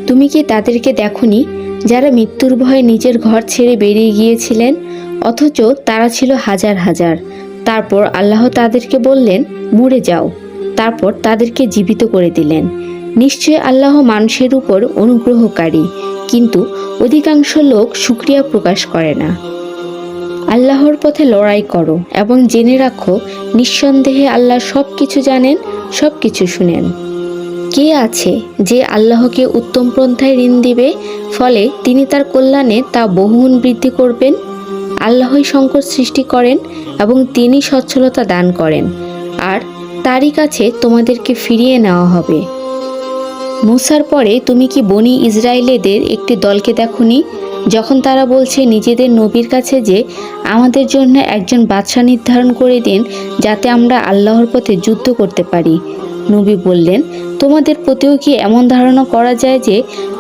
তুমি কি তাদেরকে দেখোনি যারা মৃত্যুর ভয়ে নিজের ঘর ছেড়ে বেরিয়ে গিয়েছিলেন, অথচ তারা ছিল হাজার হাজার। তারপর আল্লাহ তাদেরকে বললেন, মরে যাও। তারপর তাদেরকে জীবিত করে দিলেন। নিশ্চয় আল্লাহ মানুষের উপর অনুগ্রহকারী, কিন্তু অধিকাংশ লোক শুকরিয়া প্রকাশ করে না। আল্লাহর পথে লড়াই করো এবং জেনে রাখো, নিঃসন্দেহে আল্লাহ সব কিছু জানেন, সব কিছু শুনেন। কে আছে যে আল্লাহকে উত্তম পন্থায় ঋণ দিবে, ফলে তিনি তার কল্যাণে তা বহুগুণ বৃদ্ধি করবেন? আল্লাহই সংকট সৃষ্টি করেন এবং তিনি সচ্ছলতা দান করেন, আর তারই কাছে তোমাদেরকে ফিরিয়ে নেওয়া হবে। মুসার পরে তুমি কি বনি ইসরায়েলেদের একটি দলকে দেখোনি, যখন তারা বলছে নিজেদের নবীর কাছে যে আমাদের জন্য একজন বাদশা নির্ধারণ করে দিন, যাতে আমরা আল্লাহর পথে যুদ্ধ করতে পারি। নবী বললেন, তোমাদের প্রতিও কি এমন ধারণা করা যায় যে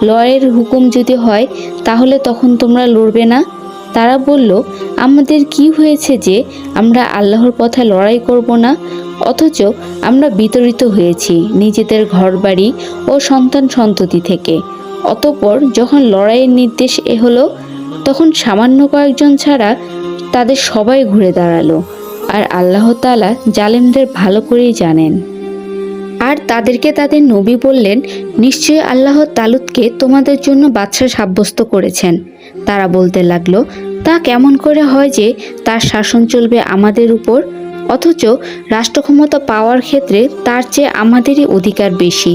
লড়াইয়ের হুকুম যদি হয় তাহলে তখন তোমরা লড়বে না? তারা বলল, আমাদের কি হয়েছে যে আমরা আল্লাহর পথে লড়াই করব না? অথচ আমরা বিতাড়িত হয়েছি নিজেদের ঘরবাড়ি ও সন্তান সন্ততি থেকে। অতঃপর যখন লড়াইয়ের নির্দেশ হলো, তখন সামান্য কয়েকজন ছাড়া তাদের সবাই ঘুরে দাঁড়ালো। আর আল্লাহ তাআলা জালেমদের ভালো করেই জানেন। আর তাদেরকে তাদের নবী বললেন, নিশ্চয়ই আল্লাহ তালুতকে তোমাদের জন্য বাদশা সাব্যস্ত করেছেন। তারা বলতে লাগলো, তা কেমন করে হয় যে তার শাসন চলবে আমাদের উপর, অথচ রাষ্ট্রক্ষমতা পাওয়ার ক্ষেত্রে তার চেয়ে আমাদেরই অধিকার বেশি,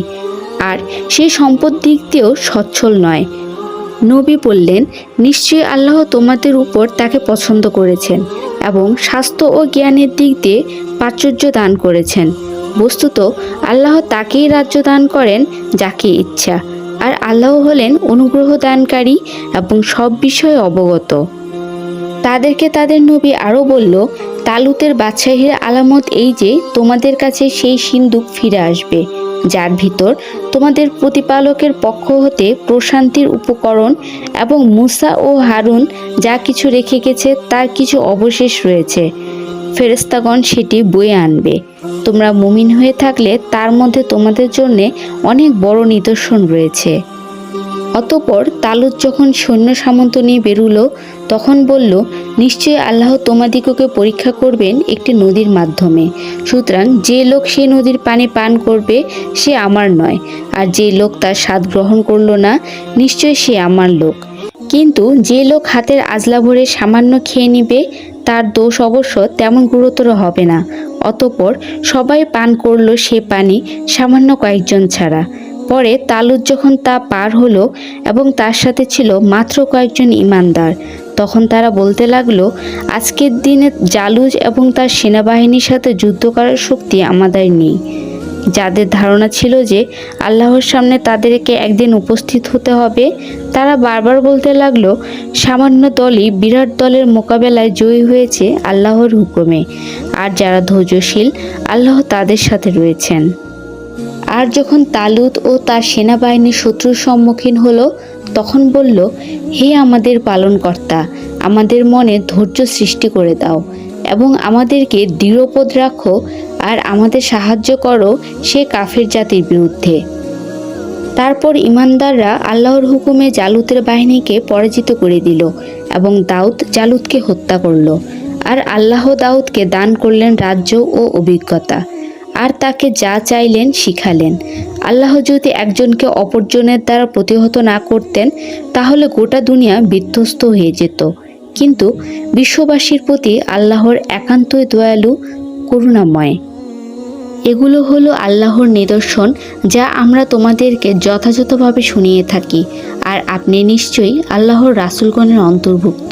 আর সেই সম্পদ দিক দিয়েও সচ্ছল নয়। নবী বললেন, নিশ্চয়ই আল্লাহ তোমাদের উপর তাকে পছন্দ করেছেন এবং স্বাস্থ্য ও জ্ঞানের দিক দিয়ে প্রাচুর্য দান করেছেন। বস্তুত আল্লাহ তাকেই রাজ্য দান করেন যাকে ইচ্ছা, আর আল্লাহ হলেন অনুগ্রহ দানকারী এবং সব বিষয়ে অবগত। তাদেরকে তাদের নবী আরও বলল, তালুতের বাদশাহীর আলামত এই যে তোমাদের কাছে সেই সিন্দুক ফিরে আসবে, যার ভিতর তোমাদের প্রতিপালকের পক্ষ হতে প্রশান্তির উপকরণ এবং মুসা ও হারুন যা কিছু রেখে গেছে তার কিছু অবশেষ রয়েছে। ফেরেশতাগণ সেটি বয়ে আনবে। তোমরা মুমিন হয়ে থাকলে তার মধ্যে তোমাদের জন্য অনেক বড় নিদর্শন রয়েছে। অতঃপর তালুত যখন সৈন্য সামন্ত নিয়ে বেরুলো, তখন বলল, নিশ্চয়ই আল্লাহ তোমাদিগকে পরীক্ষা করবেন একটি নদীর মাধ্যমে। সুতরাং যে লোক সেই নদীর পানি পান করবে সে আমার নয়, আর যে লোক তার স্বাদ গ্রহণ করল না, নিশ্চয় সে আমার লোক। কিন্তু যে লোক হাতের আজলা ভরে সামান্য খেয়ে নিবে, তার দোষ অবশ্য তেমন গুরুতর হবে না। অতঃপর সবাই পান করল সে পানি, সামান্য কয়েকজন ছাড়া। পরে তালুত যখন তা পার হলো এবং তার সাথে ছিল মাত্র কয়েকজন ঈমানদার, তখন তারা বলতে লাগলো, আজকের দিনে জালুজ এবং তার সেনাবাহিনীর সাথে যুদ্ধ করার শক্তি আমাদের নেই। যাদের ধারণা ছিল যে আল্লাহর সামনে তাদেরকে একদিন উপস্থিত হতে হবে, তারা বারবার বলতে লাগলো, সামান্য দলই বিরাট দলের মোকাবেলায় জয়ী হয়েছে আল্লাহর হুকুমে, আর যারা ধৈর্যশীল আল্লাহ তাদের সাথে রয়েছেন। আর যখন তালুত ও তার সেনাবাহিনী শত্রুর সম্মুখীন হলো, তখন বলল, হে আমাদের পালনকর্তা, আমাদের মনে ধৈর্য সৃষ্টি করে দাও এবং আমাদেরকে দৃঢ়পদ রাখো, আর আমাদের সাহায্য করো সে কাফের জাতির বিরুদ্ধে। তারপর ঈমানদাররা আল্লাহর হুকুমে জালুতের বাহিনীকে পরাজিত করে দিল এবং দাউদ জালুতকে হত্যা করল। আর আল্লাহ দাউদকে দান করলেন রাজ্য ও অভিজ্ঞতা, আর তাকে যা চাইলেন শিখালেন। আল্লাহ যদি একজনকে অপরজনের দ্বারা প্রতিহত না করতেন, তাহলে গোটা দুনিয়া বিধ্বস্ত হয়ে যেত। কিন্তু বিশ্ববাসীর প্রতি আল্লাহর একান্তই দয়ালু, করুণাময়। এগুলো হলো আল্লাহর নিদর্শন, যা আমরা তোমাদেরকে যথাযথভাবে শুনিয়ে থাকি, আর আপনি নিশ্চয়ই আল্লাহর রাসূলগণের অন্তর্ভুক্ত।